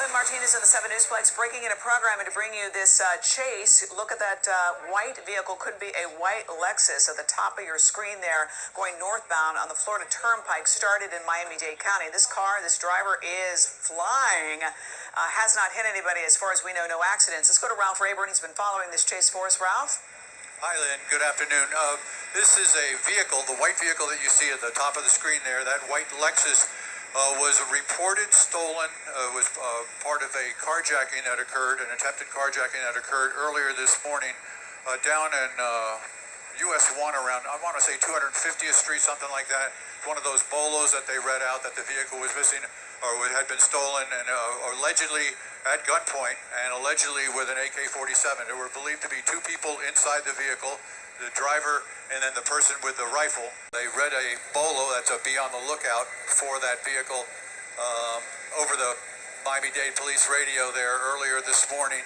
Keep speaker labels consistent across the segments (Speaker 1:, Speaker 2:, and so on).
Speaker 1: Lynn Martinez of the 7 Newsplex breaking in a program and to bring you this chase. Look at that white vehicle. Could be a white Lexus at the top of your screen there going northbound on the Florida Turnpike. Started in Miami-Dade County. This driver is flying. Has not hit anybody as far as we know. No accidents. Let's go to Ralph Rayburn. He's been following this chase for us. Ralph?
Speaker 2: Hi, Lynn. Good afternoon. This is a vehicle, the white vehicle that you see at the top of the screen there. That white Lexus was reported stolen, was part of a carjacking that occurred, an attempted carjacking that occurred earlier this morning down in US 1 around, I want to say 250th Street, something like that. One of those bolos that they read out that the vehicle was missing or had been stolen, and allegedly at gunpoint and allegedly with an AK-47. There were believed to be two people inside the vehicle, the driver and then the person with the rifle. They read a bolo, that's a be on the lookout for that vehicle, over the Miami-Dade police radio there earlier this morning,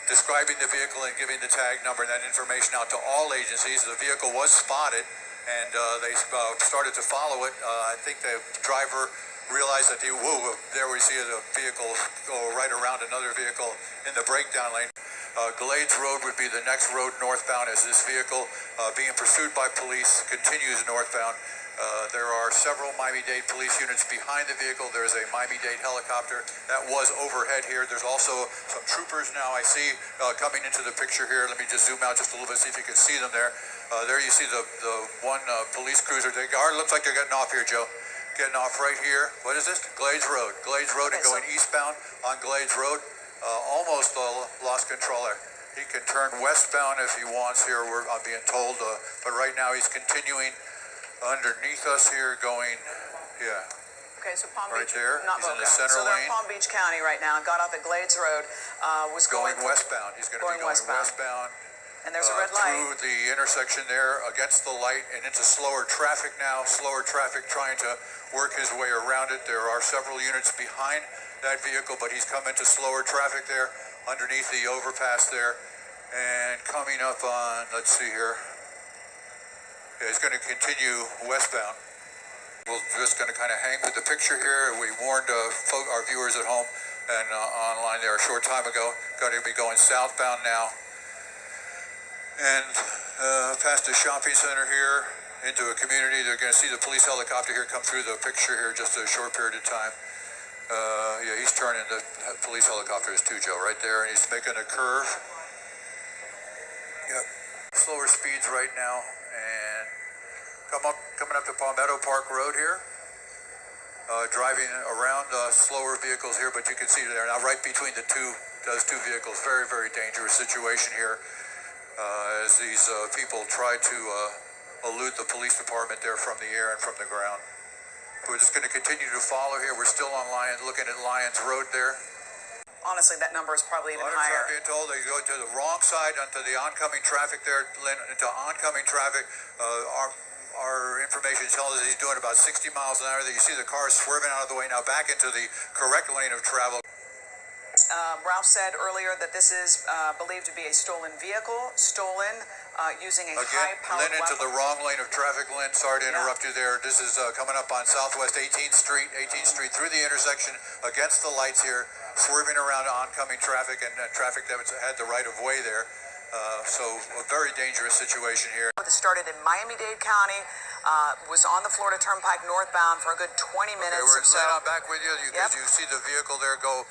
Speaker 2: describing the vehicle and giving the tag number and that information out to all agencies. The vehicle was spotted and they started to follow it. I think the driver realized that there we see the vehicle go right around another vehicle in the breakdown lane. Glades Road would be the next road northbound as this vehicle being pursued by police continues northbound. There are several Miami-Dade police units behind the vehicle. There's a Miami-Dade helicopter that was overhead here. There's also some troopers now I see coming into the picture here. Let me just zoom out just a little bit, see if you can see them there. There you see the one police cruiser. They looks like they're getting off here, Joe. Getting off right here. What is this? Glades Road. Glades Road and going eastbound on Glades Road. Almost lost control there. He can turn westbound if he wants here, I'm being told, but right now he's continuing underneath us here going,
Speaker 1: Okay, so Palm
Speaker 2: right
Speaker 1: Beach,
Speaker 2: there.
Speaker 1: not
Speaker 2: He's
Speaker 1: Boca.
Speaker 2: in the center
Speaker 1: so they're
Speaker 2: lane.
Speaker 1: in Palm Beach County right now. Got off at Glades Road. Was
Speaker 2: going westbound. He's going to be going westbound.
Speaker 1: And there's a red light.
Speaker 2: Through the intersection there against the light and into slower traffic now. Slower traffic trying to work his way around it. There are several units behind that vehicle, but he's come into slower traffic there underneath the overpass there and coming up on, let's see here. Yeah, he's going to continue westbound. We're just going to kind of hang with the picture here. We warned our viewers at home and online there a short time ago. Going to be going southbound now. And past the shopping center here into a community. They're going to see the police helicopter here come through the picture here just a short period of time. Yeah, he's turning. The police helicopter is too, Joe, right there, and he's making a curve. Yep. Slower speeds right now, and coming up to Palmetto Park Road here. Driving around slower vehicles here, but you can see there now right between those two vehicles. Very, very dangerous situation here. As these people try to elude the police department there from the air and from the ground. We're just going to continue to follow here. We're still on looking at Lyons Road there.
Speaker 1: Honestly, that number is probably even higher.
Speaker 2: I'm being told they go to the wrong side onto the oncoming traffic there, into oncoming traffic. Our information tells us he's doing about 60 miles an hour. You see the car swerving out of the way now back into the correct lane of travel.
Speaker 1: Ralph said earlier that this is believed to be a stolen vehicle, using a high-powered
Speaker 2: Lynn into
Speaker 1: weapon.
Speaker 2: the wrong lane of traffic. Lynn, sorry to interrupt you there. This is coming up on Southwest 18th Street through the intersection against the lights here, swerving around oncoming traffic and traffic that had the right of way there. So a very dangerous situation here.
Speaker 1: It started in Miami-Dade County, was on the Florida Turnpike northbound for a good 20 minutes or so.
Speaker 2: I'm back with you because you see the vehicle there go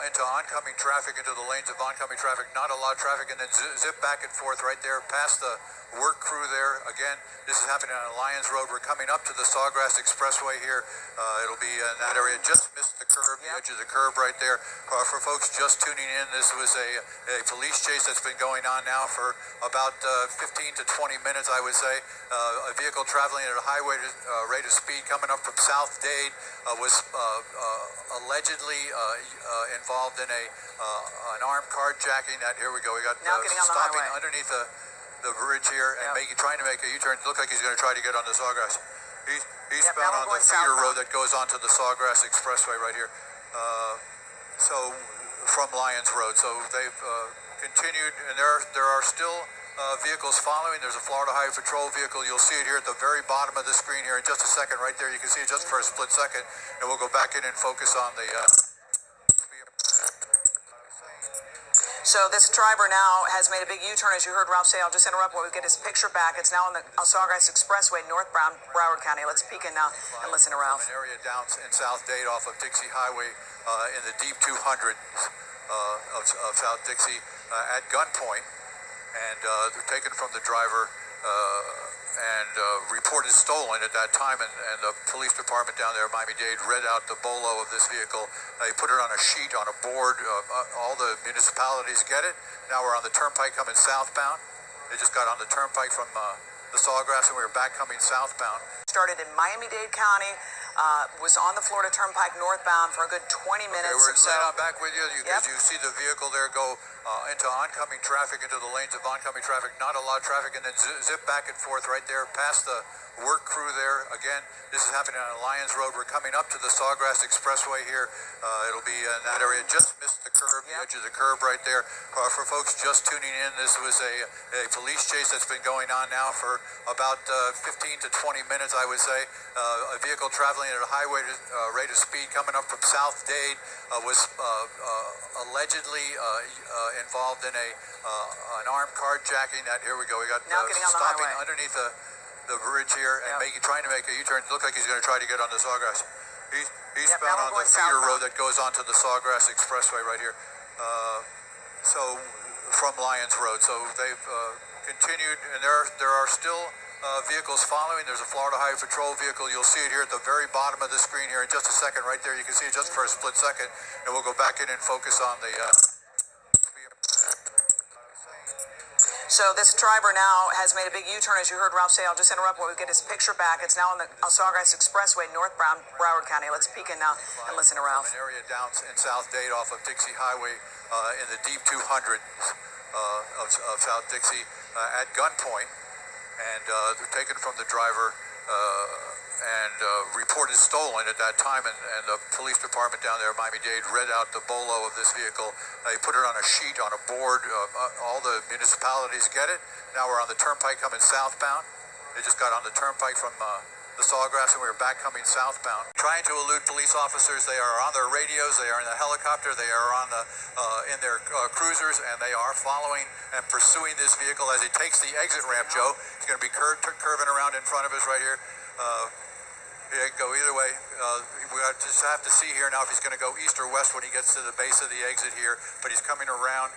Speaker 2: into oncoming traffic, into the lanes of oncoming traffic, not a lot of traffic, and then zip back and forth right there past the work crew there. Again, this is happening on Lyons Road. We're coming up to the Sawgrass Expressway here. It'll be in that area. Just missed the curve, the edge of the curve right there. For folks just tuning in, this was a police chase that's been going on now for about 15 to 20 minutes, I would say. A vehicle traveling at a high rate of speed coming up from South Dade was allegedly involved in an armed carjacking. Here we go. We got stopping underneath the bridge here and trying to make a U-turn. Look like he's going to try to get on the Sawgrass. He's bound on the feeder road that goes onto the Sawgrass Expressway right here. So from Lyons Road. So they've continued, and there are still vehicles following. There's a Florida Highway Patrol vehicle. You'll see it here at the very bottom of the screen here in just a second. Right there, you can see it just for a split second, and we'll go back in and focus on the
Speaker 1: So this driver now has made a big U-turn, as you heard Ralph say. I'll just interrupt while we get his picture back. It's now on the Sawgrass Expressway, northbound Broward County. Let's peek in now and listen to Ralph.
Speaker 2: An area down in South Dade off of Dixie Highway in the deep 200 of South Dixie at gunpoint, and they're taken from the driver and reported stolen at that time, and the police department down there, Miami-Dade, read out the BOLO of this vehicle. They put it on a sheet, on a board. All the municipalities get it. Now we're on the turnpike coming southbound. They just got on the turnpike from the Sawgrass, and we were back coming southbound.
Speaker 1: Started in Miami-Dade County, was on the Florida Turnpike northbound for a good 20 minutes
Speaker 2: Okay,
Speaker 1: or so.
Speaker 2: I'm back with you because you see the vehicle there go into oncoming traffic, into the lanes of oncoming traffic, not a lot of traffic, and then zip back and forth right there past the work crew there. Again, this is happening on Lyons Road. We're coming up to the Sawgrass Expressway here. It'll be in that area. Just missed the curb, the edge of the curb right there. For folks just tuning in, this was a police chase that's been going on now for about 15 to 20 minutes, I would say. A vehicle traveling at a highway rate of speed coming up from South Dade was allegedly involved in an armed carjacking. That here we go. We got
Speaker 1: now getting on the
Speaker 2: stopping
Speaker 1: highway
Speaker 2: underneath the bridge here and trying to make a U-turn. It looks like he's going to try to get on the Sawgrass. He's bound on the feeder road that goes onto the Sawgrass Expressway right here. So from Lyons Road. So they've continued, and there are still vehicles following. There's a Florida Highway Patrol vehicle. You'll see it here at the very bottom of the screen here in just a second. Right there, you can see it just for a split second, and we'll go back in and focus on the.
Speaker 1: So this driver now has made a big U-turn, as you heard Ralph say. I'll just interrupt while we get his picture back. It's now on the Sawgrass Expressway, northbound Broward County. Let's peek in now and listen to Ralph.
Speaker 2: An area down in South Dade off of Dixie Highway in the deep 200 of South Dixie at gunpoint, and they're taken from the driver and reported stolen at that time, and the police department down there, Miami-Dade, read out the BOLO of this vehicle. They put it on a sheet, on a board. All the municipalities get it. Now we're on the turnpike coming southbound. They just got on the turnpike from the Sawgrass, and we were back coming southbound. Trying to elude police officers. They are on their radios. They are in the helicopter. They are on in their cruisers, and they are following and pursuing this vehicle as he takes the exit ramp, Joe. He's going to be curving around in front of us right here. It can go either way. We just have to see here now if he's going to go east or west when he gets to the base of the exit here. But he's coming around,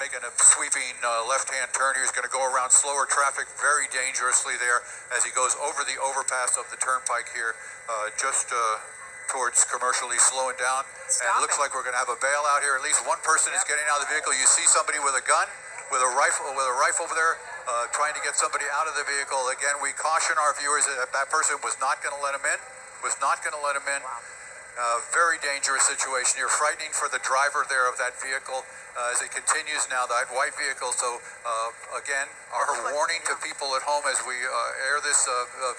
Speaker 2: making a sweeping left-hand turn here. He's going to go around slower traffic very dangerously there as he goes over the overpass of the turnpike here, just towards Commercial. He's slowing down. And it looks like we're going to have a bailout here. At least one person is getting out of the vehicle. You see somebody with a gun, with a rifle over there, trying to get somebody out of the vehicle. Again, we caution our viewers that that person was not going to let him in. Very dangerous situation here. Frightening for the driver there of that vehicle as it continues now, that white vehicle. So again, our warning to people at home as we air this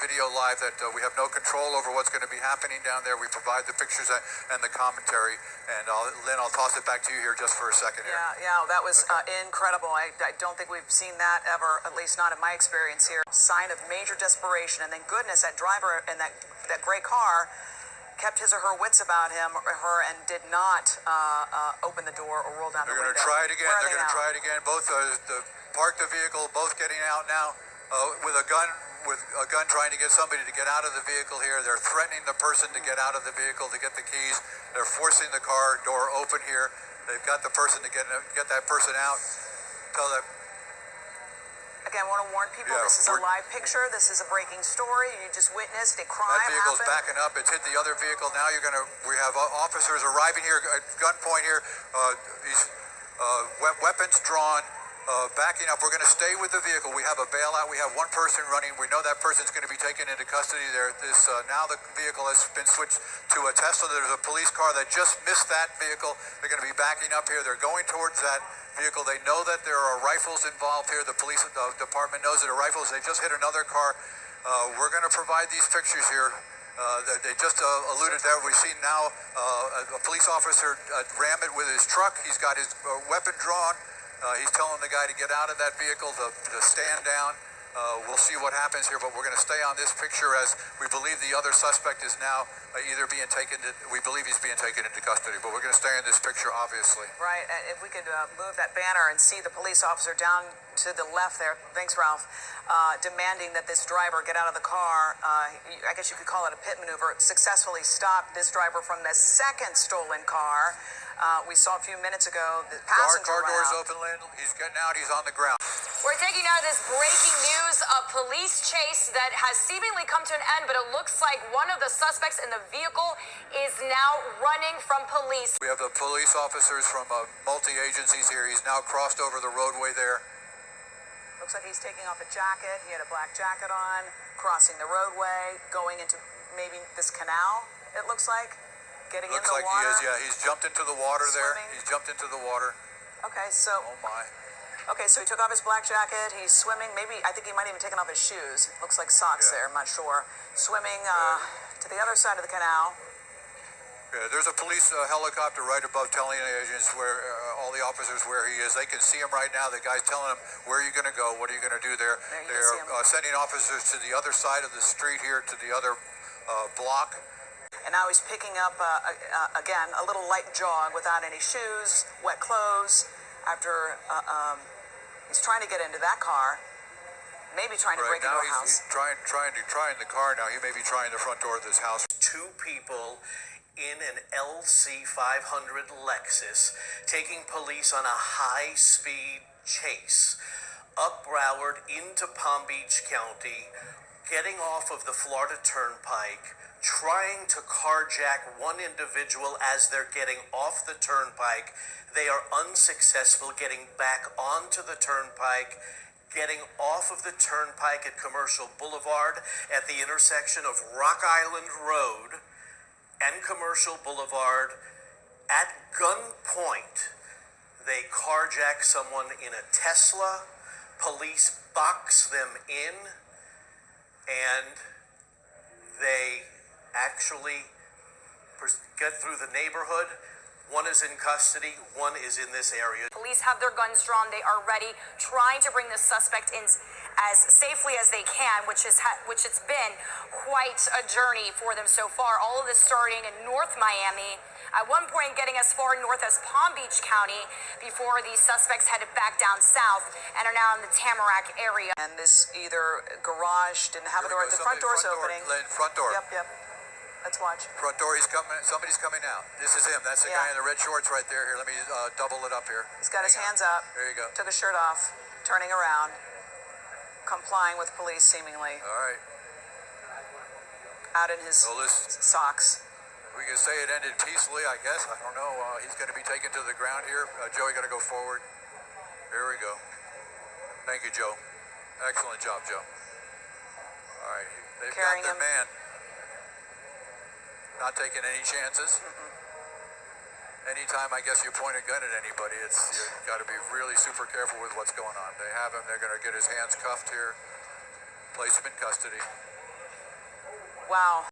Speaker 2: video live that we have no control over what's going to be happening down there. We provide the pictures and the commentary, and Lynn, I'll toss it back to you here just for a second here.
Speaker 1: Yeah, that was incredible. I don't think we've seen that ever, at least not in my experience here. Sign of major desperation, and then goodness, that driver in that gray car kept his or her wits about him or her and did not open the door or roll down the window.
Speaker 2: They're going to try it again. They're going to try it again. Both parked the vehicle, both getting out now with a gun trying to get somebody to get out of the vehicle here. They're threatening the person to get out of the vehicle to get the keys. They're forcing the car door open here. They've got the person to get that person out. Tell them.
Speaker 1: Again, I want to warn people, this is a live picture. This is a breaking story. You just witnessed a crime
Speaker 2: That vehicle's
Speaker 1: happen.
Speaker 2: backing up. It's hit the other vehicle. Now we have officers arriving here at gunpoint here. These weapons drawn, backing up. We're going to stay with the vehicle. We have a bailout. We have one person running. We know that person's going to be taken into custody there. Now the vehicle has been switched to a Tesla. There's a police car that just missed that vehicle. They're going to be backing up here. They're going towards that vehicle. They know that there are rifles involved here. The police department knows there are rifles. They just hit another car. We're going to provide these pictures here. They just alluded there. We've seen now a police officer ram it with his truck. He's got his weapon drawn. He's telling the guy to get out of that vehicle, to stand down. We'll see what happens here, but we're going to stay on this picture as we believe the other suspect is now either being taken to, we believe he's being taken into custody, but we're going to stay in this picture, obviously.
Speaker 1: Right, and if we could move that banner and see the police officer down to the left there, thanks Ralph, demanding that this driver get out of the car. I guess you could call it a pit maneuver, successfully stopped this driver from the second stolen car. We saw a few minutes ago the passenger
Speaker 2: Car doors
Speaker 1: round.
Speaker 2: open, Lynn. He's getting out. He's on the ground.
Speaker 3: We're taking now this breaking news, a police chase that has seemingly come to an end, but it looks like one of the suspects in the vehicle is now running from police.
Speaker 2: We have the police officers from multi-agencies here. He's now crossed over the roadway there.
Speaker 1: Looks like he's taking off a jacket. He had a black jacket on, crossing the roadway, going into maybe this canal, it looks like. Getting
Speaker 2: Looks
Speaker 1: in the
Speaker 2: like
Speaker 1: water.
Speaker 2: he is, yeah. He's jumped into the water there.
Speaker 1: Swimming.
Speaker 2: He's jumped into the water.
Speaker 1: Okay, so
Speaker 2: Oh, my.
Speaker 1: okay, so he took off his black jacket. He's swimming. Maybe I think he might even taken off his shoes. Looks like socks
Speaker 2: Yeah.
Speaker 1: there. I'm not sure. Swimming to the other side of the canal.
Speaker 2: Yeah, there's a police helicopter right above telling the agents where all the officers where he is. They can see him right now. The guy's telling them, where are you going to go? What are you going to do there?
Speaker 1: There you can
Speaker 2: They're
Speaker 1: see him.
Speaker 2: sending officers to the other side of the street here, to the other block.
Speaker 1: And now he's picking up, again, a little light jog without any shoes, wet clothes, after he's trying to get into that car, maybe trying to
Speaker 2: Right
Speaker 1: break
Speaker 2: now,
Speaker 1: into a house.
Speaker 2: he's trying the car now. He may be trying the front door of this house.
Speaker 4: Two people in an LC 500 Lexus taking police on a high-speed chase up Broward into Palm Beach County, getting off of the Florida Turnpike, trying to carjack one individual as they're getting off the turnpike. They are unsuccessful getting back onto the turnpike, getting off of the turnpike at Commercial Boulevard at the intersection of Rock Island Road and Commercial Boulevard. At gunpoint, they carjack someone in a Tesla. Police box them in, and they actually get through the neighborhood. One is in custody, one is in this area.
Speaker 3: Police have their guns drawn. They are ready, trying to bring the suspect in as safely as they can, which it's been quite a journey for them so far. All of this starting in North Miami, at one point getting as far north as Palm Beach County before the suspects headed back down south and are now in the Tamarack area.
Speaker 1: And this either garage didn't have a door. The front door's opening.
Speaker 2: Front door.
Speaker 1: Yep. Let's watch.
Speaker 2: Front door, he's coming. Somebody's coming out. This is him. That's the
Speaker 1: Yeah.
Speaker 2: guy in the red shorts right there. Here, let me double it up here.
Speaker 1: He's got his
Speaker 2: Hang on.
Speaker 1: hands up.
Speaker 2: There you go.
Speaker 1: Took his shirt off, turning around, complying with police seemingly,
Speaker 2: All right.
Speaker 1: out in his
Speaker 2: So this,
Speaker 1: socks.
Speaker 2: we can say it ended peacefully, I guess. I don't know. He's going to be taken to the ground here. Joey, got to go forward. Here we go. Thank you, Joe. Excellent job, Joe. All right. They've
Speaker 1: Carrying
Speaker 2: got their
Speaker 1: him.
Speaker 2: man. Not taking any chances. Anytime, I guess, you point a gun at anybody, you've got to be really super careful with what's going on. They have him. They're going to get his hands cuffed here, place him in custody.
Speaker 1: Wow.